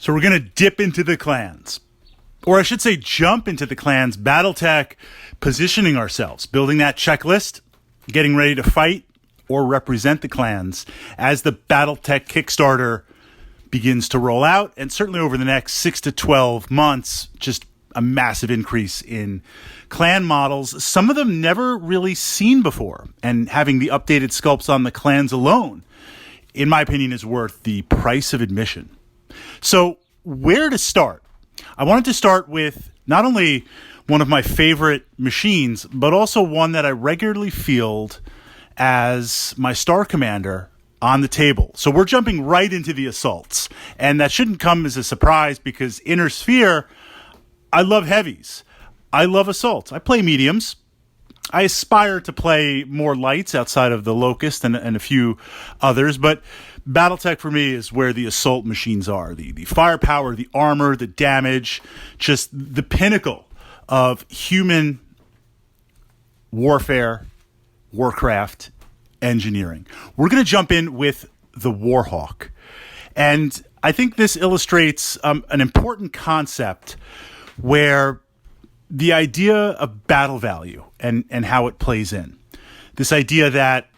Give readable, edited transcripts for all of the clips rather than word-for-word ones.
So we're going to dip into the clans. Or I should say jump into the clans. Battletech, positioning ourselves, building that checklist, getting ready to fight or represent the clans as the Battletech Kickstarter begins to roll out. And certainly over the next 6 to 12 months, just a massive increase in clan models, some of them never really seen before. And having the updated sculpts on the clans alone, in my opinion, is worth the price of admission. So where to start? I wanted to start with not only one of my favorite machines, but also one that I regularly field as my star commander on the table. So we're jumping right into the assaults. And that shouldn't come as a surprise because Inner Sphere, I love heavies. I love assaults. I play mediums. I aspire to play more lights outside of the Locust and a few others, but Battletech for me is where the assault machines are. The firepower, the armor, the damage, just the pinnacle of human warfare, warcraft, engineering. We're going to jump in with the Warhawk. And I think this illustrates an important concept where the idea of battle value and how it plays in. This idea that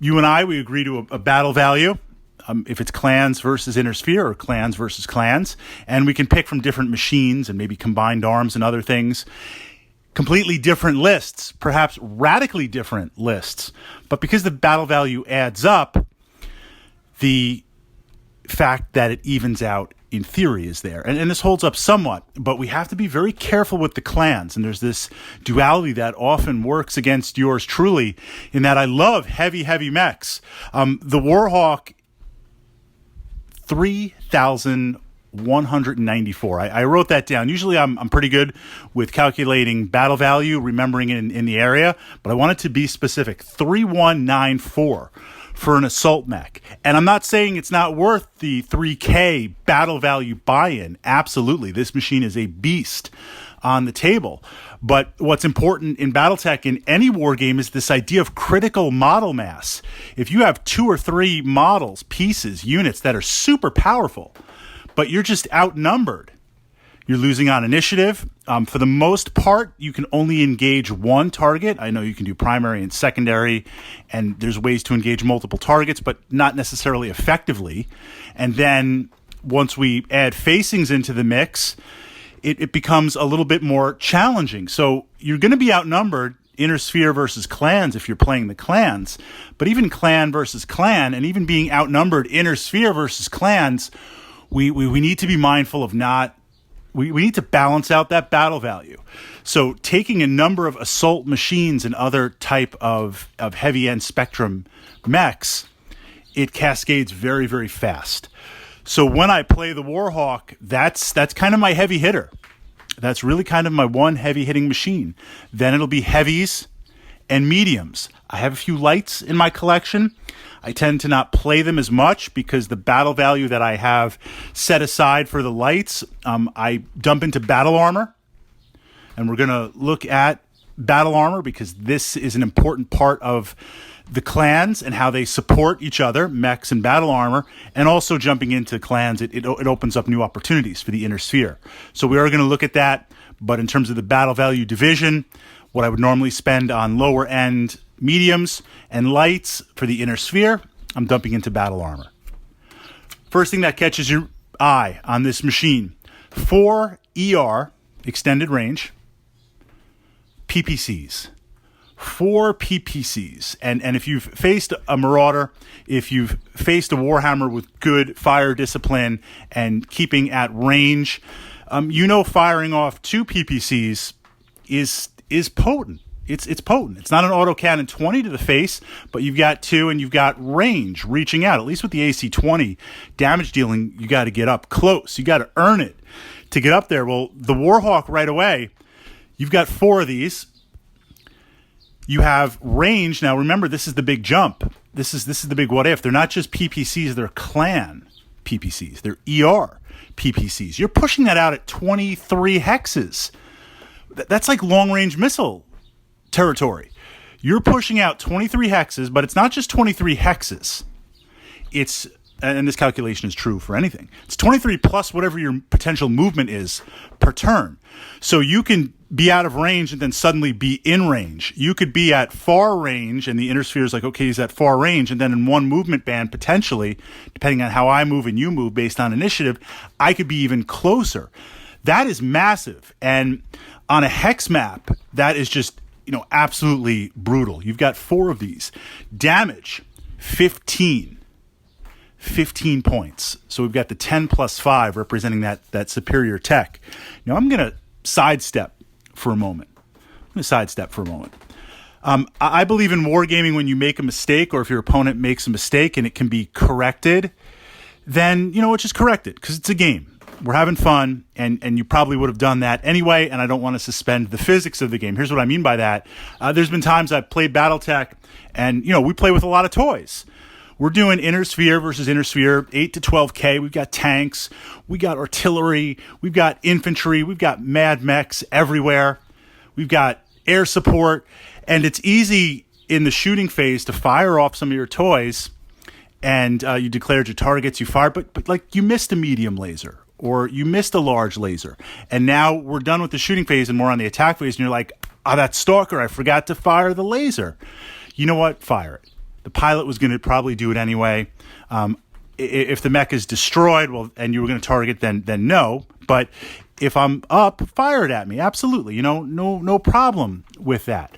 you and I, we agree to a battle value, if it's clans versus Inner Sphere or clans versus clans, and we can pick from different machines and maybe combined arms and other things, completely different lists, perhaps radically different lists. But because the battle value adds up, the fact that it evens out in theory is there. And this holds up somewhat, but we have to be very careful with the clans. And there's this duality that often works against yours truly in that I love heavy mechs. The Warhawk, 3,194. I wrote that down. Usually I'm pretty good with calculating battle value, remembering it in the area, but I wanted to be specific. 3,194. For an assault mech. And I'm not saying it's not worth the 3K battle value buy-in. Absolutely. This machine is a beast on the table. But what's important in Battletech in any war game is this idea of critical model mass. If you have 2 or 3 models, pieces, units that are super powerful, but you're just outnumbered, you're losing on initiative. For the most part, you can only engage one target. I know you can do primary and secondary, and there's ways to engage multiple targets, but not necessarily effectively. And then once we add facings into the mix, it becomes a little bit more challenging. So you're going to be outnumbered Inner Sphere versus clans if you're playing the clans. But even clan versus clan, and even being outnumbered Inner Sphere versus clans, we need to be mindful of not... We need to balance out that battle value. So taking a number of assault machines and other type of heavy-end spectrum mechs, it cascades very, very fast. So when I play the Warhawk, that's kind of my heavy hitter. That's really kind of my one heavy-hitting machine. Then it'll be heavies and mediums. I have a few lights in my collection. I tend to not play them as much because the battle value that I have set aside for the lights, I dump into battle armor. And we're going to look at battle armor because this is an important part of the clans and how they support each other, mechs and battle armor, and also jumping into clans, it opens up new opportunities for the Inner Sphere. So we are going to look at that, but in terms of the battle value division, what I would normally spend on lower end mediums and lights for the Inner Sphere, I'm dumping into battle armor. First thing that catches your eye on this machine, 4 ER, extended range, PPCs. 4 PPCs. And if you've faced a Marauder, if you've faced a Warhammer with good fire discipline and keeping at range, you know firing off 2 PPCs is potent. It's potent. It's not an autocannon 20 to the face, but you've got 2 and you've got range reaching out. At least with the AC-20 damage dealing, you got to get up close. You got to earn it to get up there. Well, the Warhawk right away, you've got 4 of these. You have range. Now remember, this is the big jump. This is the big what if. They're not just PPCs, they're clan PPCs. They're ER PPCs. You're pushing that out at 23 hexes. That's like long-range missile territory. You're pushing out 23 hexes, but it's not just 23 hexes. It's and this calculation is true for anything, it's 23 plus whatever your potential movement is per turn. So you can be out of range and then suddenly be in range. You could be at far range, and the inner sphere is like, okay, he's at far range, and then in one movement band, potentially, depending on how I move and you move based on initiative, I could be even closer. That is massive. And on a hex map, that is just, absolutely brutal. You've got 4 of these. Damage, 15 points. So we've got the 10 plus 5 representing that superior tech. Now I'm going to sidestep for a moment. I believe in wargaming when you make a mistake, or if your opponent makes a mistake and it can be corrected, then, it's just corrected because it's a game. We're having fun, and you probably would have done that anyway, and I don't want to suspend the physics of the game. Here's what I mean by that. There's been times I've played Battletech, and, we play with a lot of toys. We're doing inner sphere versus inner sphere, 8 to 12K. We've got tanks, we got artillery, we've got infantry, we've got mad mechs everywhere. We've got air support, and it's easy in the shooting phase to fire off some of your toys, and you declared your targets, you fire, but like you missed a medium laser, or you missed a large laser, and now we're done with the shooting phase and we're on the attack phase, and you're like, that stalker, I forgot to fire the laser. You know what? Fire it. The pilot was going to probably do it anyway. If the mech is destroyed, well, and you were going to target, then no. But if I'm up, fire it at me. Absolutely. No problem with that.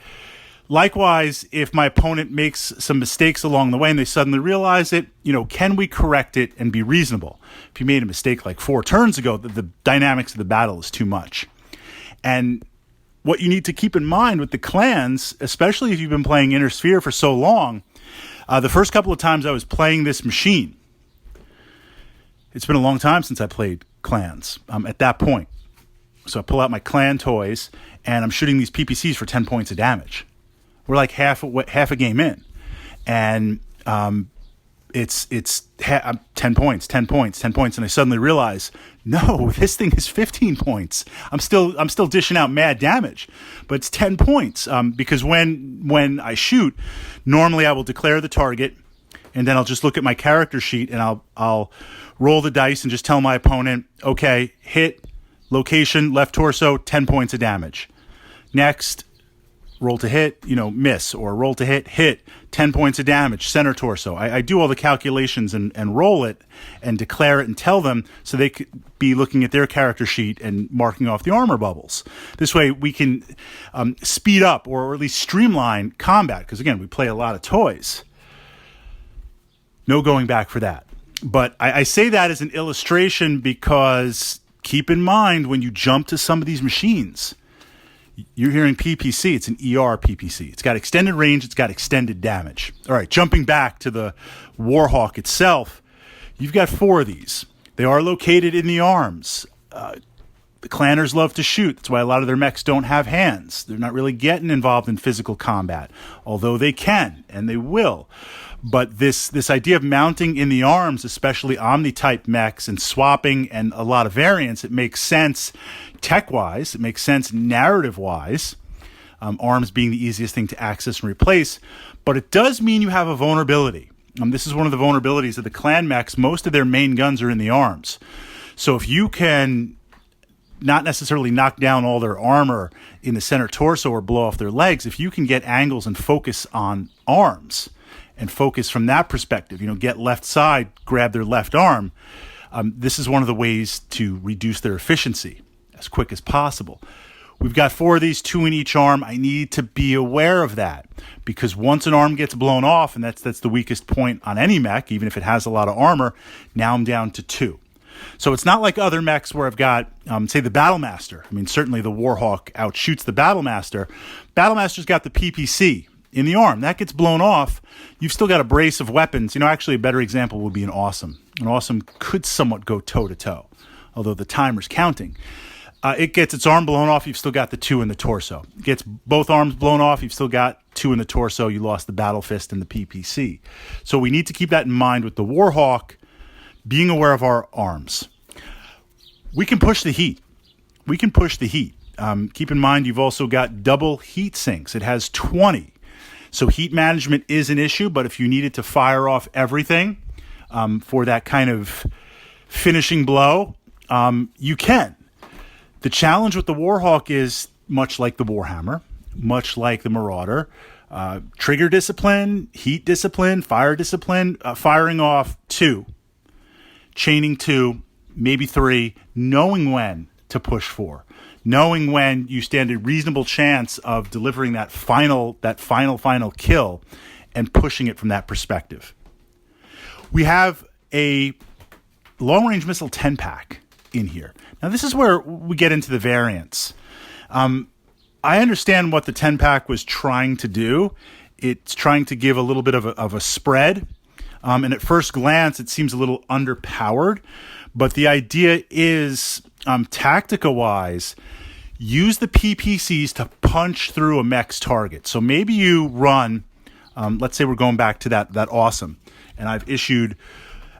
Likewise, if my opponent makes some mistakes along the way and they suddenly realize it, can we correct it and be reasonable? If you made a mistake like 4 turns ago, the dynamics of the battle is too much. And what you need to keep in mind with the clans, especially if you've been playing Inner Sphere for so long, the first couple of times I was playing this machine, it's been a long time since I played clans at that point. So I pull out my clan toys, and I'm shooting these PPCs for 10 points of damage. We're like half a game in, and it's 10 points, and I suddenly realize, no, this thing is 15 points. I'm still dishing out mad damage, but it's 10 points because when I shoot, normally I will declare the target, and then I'll just look at my character sheet, and I'll roll the dice and just tell my opponent, okay, hit, location, left torso, 10 points of damage. Next, roll to hit, miss, or roll to hit, 10 points of damage, center torso. I do all the calculations and roll it and declare it and tell them so they could be looking at their character sheet and marking off the armor bubbles. This way we can speed up or at least streamline combat, because again, we play a lot of toys. No going back for that. But I say that as an illustration because keep in mind when you jump to some of these machines, you're hearing PPC. It's an ER PPC. It's got extended range. It's got extended damage. All right, jumping back to the Warhawk itself, you've got 4 of these. They are located in the arms. The clanners love to shoot. That's why a lot of their mechs don't have hands. They're not really getting involved in physical combat, although they can and they will. But this idea of mounting in the arms, especially Omni-type mechs, and swapping and a lot of variants, it makes sense tech-wise. It makes sense narrative-wise, arms being the easiest thing to access and replace. But it does mean you have a vulnerability. This is one of the vulnerabilities of the clan mechs. Most of their main guns are in the arms. So if you can not necessarily knock down all their armor in the center torso or blow off their legs, if you can get angles and focus on arms and focus from that perspective, get left side, grab their left arm, this is one of the ways to reduce their efficiency as quick as possible. We've got 4 of these, 2 in each arm. I need to be aware of that because once an arm gets blown off, and that's the weakest point on any mech, even if it has a lot of armor, now I'm down to 2. So it's not like other mechs where I've got, say, the Battlemaster. Certainly the Warhawk outshoots the Battlemaster. Battlemaster's got the PPC in the arm. That gets blown off. You've still got a brace of weapons. Actually, a better example would be an Awesome. An Awesome could somewhat go toe-to-toe, although the timer's counting. It gets its arm blown off, you've still got the 2 in the torso. It gets both arms blown off, you've still got 2 in the torso, you lost the Battle Fist and the PPC. So we need to keep that in mind with the Warhawk, being aware of our arms. We can push the heat. Keep in mind you've also got double heat sinks. It has 20. So heat management is an issue, but if you needed to fire off everything, for that kind of finishing blow, you can. The challenge with the Warhawk is much like the Warhammer, much like the Marauder, trigger discipline, heat discipline, fire discipline, firing off 2, chaining 2, maybe 3, knowing when to push 4, knowing when you stand a reasonable chance of delivering that final kill and pushing it from that perspective. We have a long-range missile 10-pack in here. Now, this is where we get into the variants. I understand what the 10-pack was trying to do. It's trying to give a little bit of a spread. And at first glance, it seems a little underpowered. But the idea is, tactica-wise, use the PPCs to punch through a mech's target. So maybe you run, let's say we're going back to that awesome. And I've issued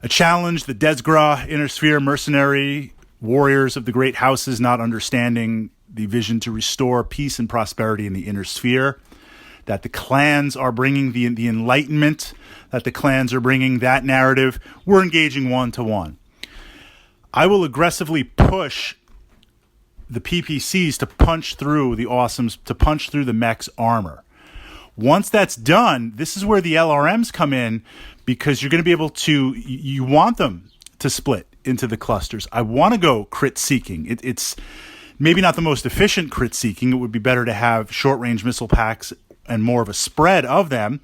a challenge, the Desgra, Inner Sphere, Mercenary, Warriors of the Great Houses, not understanding the vision to restore peace and prosperity in the Inner Sphere, that the clans are bringing the enlightenment, that the clans are bringing that narrative. We're engaging 1-to-1. I will aggressively push the PPCs to punch through the awesomes, to punch through the mech's armor. Once that's done, this is where the LRMs come in, because you're going to be able to, you want them to split into the clusters. I want to go crit seeking. It's maybe not the most efficient crit seeking. It would be better to have short-range missile packs and more of a spread of them.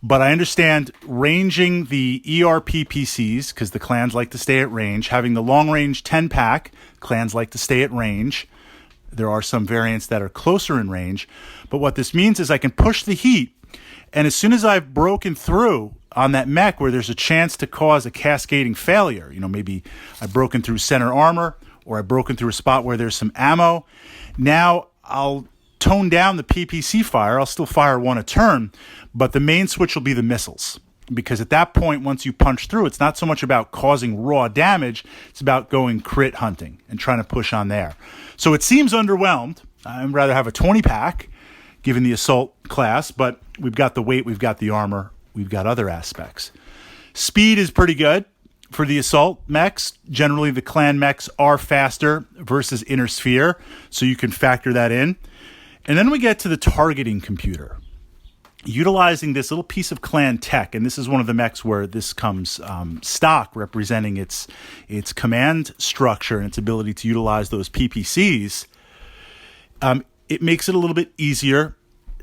But I understand ranging the ERPPCs, because the clans like to stay at range, having the long-range 10-pack, clans like to stay at range. There are some variants that are closer in range. But what this means is I can push the heat, and as soon as I've broken through on that mech where there's a chance to cause a cascading failure, maybe I've broken through center armor, or I've broken through a spot where there's some ammo, now I'll tone down the PPC fire. I'll still fire 1 a turn, but the main switch will be the missiles. Because at that point, once you punch through, it's not so much about causing raw damage, it's about going crit hunting and trying to push on there. So it seems underwhelmed. I'd rather have a 20-pack, given the assault class, but we've got the weight, we've got the armor, we've got other aspects. Speed is pretty good for the assault mechs. Generally, the clan mechs are faster versus Inner Sphere, so you can factor that in. And then we get to the targeting computer. Utilizing this little piece of clan tech, and this is one of the mechs where this comes stock, representing its command structure and its ability to utilize those PPCs, it makes it a little bit easier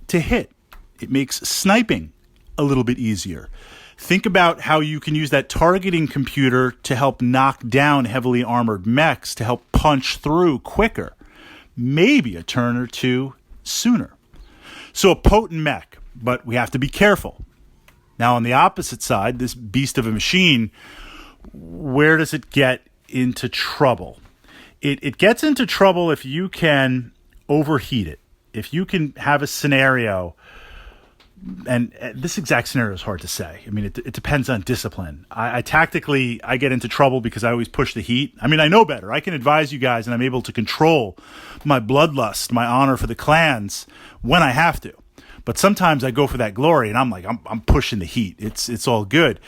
to hit. It makes sniping a little bit easier. Think about how you can use that targeting computer to help knock down heavily armored mechs, to help punch through quicker, maybe a turn or 2 sooner. So a potent mech, but we have to be careful. Now on the opposite side, this beast of a machine, where does it get into trouble? It gets into trouble if you can overheat it. If you can have a scenario, and this exact scenario is hard to say. I mean, it depends on discipline. I tactically get into trouble because I always push the heat. I mean, I know better. I can advise you guys, and I'm able to control my bloodlust, my honor for the clans when I have to. But sometimes I go for that glory, and I'm pushing the heat. It's all good.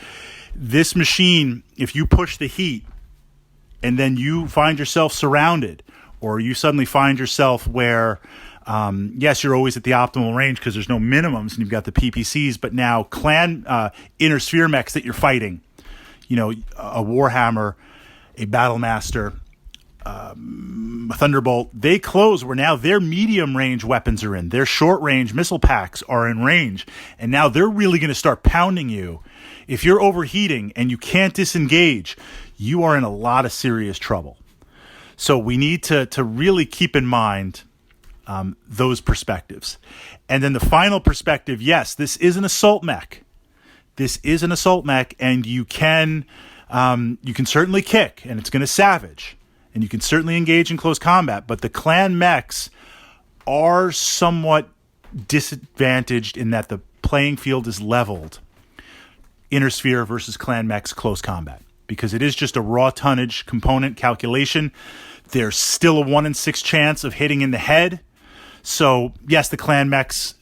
This machine, if you push the heat, and then you find yourself surrounded, or you suddenly find yourself where, yes, you're always at the optimal range because there's no minimums and you've got the PPCs, but now clan Inner Sphere mechs that you're fighting, a Warhammer, a Battlemaster, a Thunderbolt, they close where now their medium range weapons are in. Their short range missile packs are in range, and now they're really going to start pounding you. If you're overheating and you can't disengage, you are in a lot of serious trouble. So we need to really keep in mind those perspectives. And then the final perspective, yes, this is an assault mech. This is an assault mech, and you can certainly kick, and it's going to savage, and you can certainly engage in close combat, but the clan mechs are somewhat disadvantaged in that the playing field is leveled. Inner Sphere versus clan mechs close combat, because it is just a raw tonnage component calculation. There's still a 1 in 6 chance of hitting in the head. So yes, the clan mechs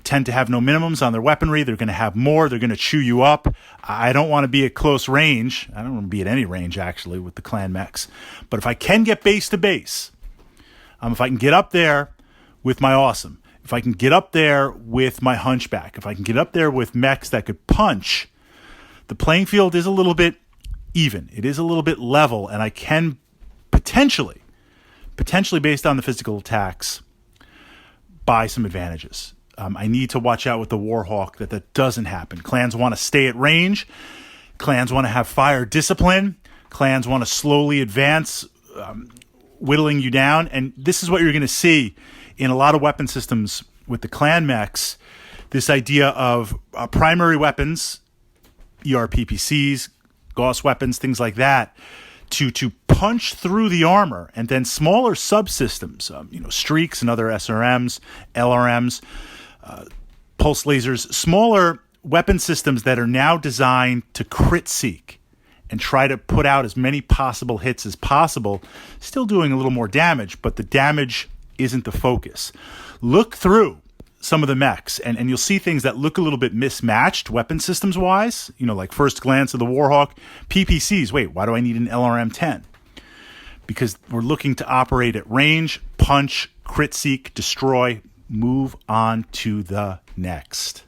tend to have no minimums on their weaponry. They're going to have more. They're going to chew you up. I don't want to be at close range. I don't want to be at any range, actually, with the clan mechs. But if I can get base to base, if I can get up there with my awesome, if I can get up there with my hunchback, if I can get up there with mechs that could punch, the playing field is a little bit even. It is a little bit level, and I can potentially based on the physical attacks, buy some advantages. I need to watch out with the Warhawk that doesn't happen. Clans want to stay at range. Clans want to have fire discipline. Clans want to slowly advance, whittling you down. And this is what you're going to see in a lot of weapon systems with the clan mechs. This idea of primary weapons, ERPPCs, Gauss weapons, things like that, to punch through the armor, and then smaller subsystems, streaks and other SRMs, LRMs, pulse lasers, smaller weapon systems that are now designed to crit seek and try to put out as many possible hits as possible, still doing a little more damage, but the damage isn't the focus. Look through some of the mechs, and you'll see things that look a little bit mismatched weapon systems wise, like first glance of the Warhawk, PPCs. Wait, why do I need an LRM 10? Because we're looking to operate at range, punch, crit seek, destroy, move on to the next.